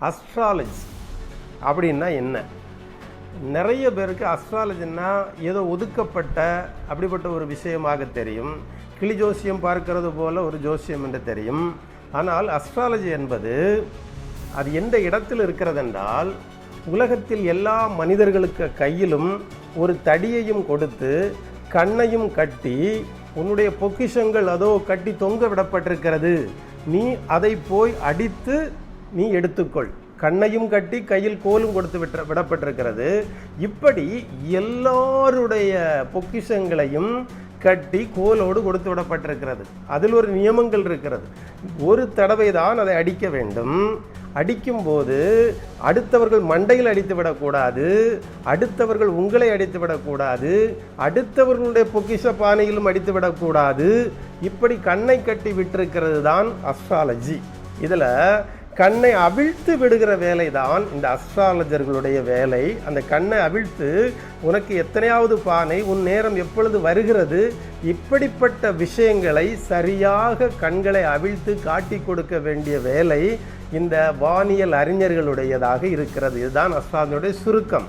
Astrology அப்படின்னா என்ன? நிறைய பேருக்கு அஸ்ட்ராலஜின்னா ஏதோ ஒதுக்கப்பட்ட அப்படிப்பட்ட ஒரு விஷயமாக தெரியும். கிளி ஜோசியம் பார்க்கிறது போல ஒரு ஜோசியம் என்று தெரியும். ஆனால் அஸ்ட்ராலஜி என்பது அது எந்த இடத்தில் இருக்கிறதென்றால், உலகத்தில் எல்லா மனிதர்களுக்கு கையிலும் ஒரு தடியையும் கொடுத்து கண்ணையும் கட்டி உன்னுடைய பொக்கிஷங்கள் அதோ கட்டி தொங்க விடப்பட்டிருக்கிறது, நீ அதை போய் அடித்து நீ எடுத்துக்கொள். கண்ணையும் கட்டி கையில் கோலும் கொடுத்து விடப்பட்டிருக்கிறது. இப்படி எல்லாருடைய பொக்கிஷங்களையும் கட்டி கோலோடு கொடுத்து விடப்பட்டிருக்கிறது. அதில் ஒரு நியமங்கள் இருக்கிறது. ஒரு தடவை தான் அதை அடிக்க வேண்டும். அடிக்கும்போது அடுத்தவர்கள் மண்டையில் அடித்து விடக்கூடாது, அடுத்தவர்கள் உங்களை அடித்து விடக்கூடாது, அடுத்தவர்களுடைய பொக்கிஷ பானையிலும் அடித்து விடக்கூடாது. இப்படி கண்ணை கட்டி விட்டிருக்கிறது தான் அஸ்ட்ராலஜி. இதில் கண்ணை அவிழ்த்து விடுகிற வேலை தான் இந்த அஸ்ட்ராலஜர்களுடைய வேலை. அந்த கண்ணை அவிழ்த்து உனக்கு எத்தனையாவது பானை, உன் நேரம் எப்பொழுது வருகிறது, இப்படிப்பட்ட விஷயங்களை சரியாக கண்களை அவிழ்த்து காட்டி கொடுக்க வேண்டிய வேலை இந்த வானியல் அறிஞர்களுடையதாக இருக்கிறது. இதுதான் அஸ்ட்ராலஜியுடைய சுருக்கம்.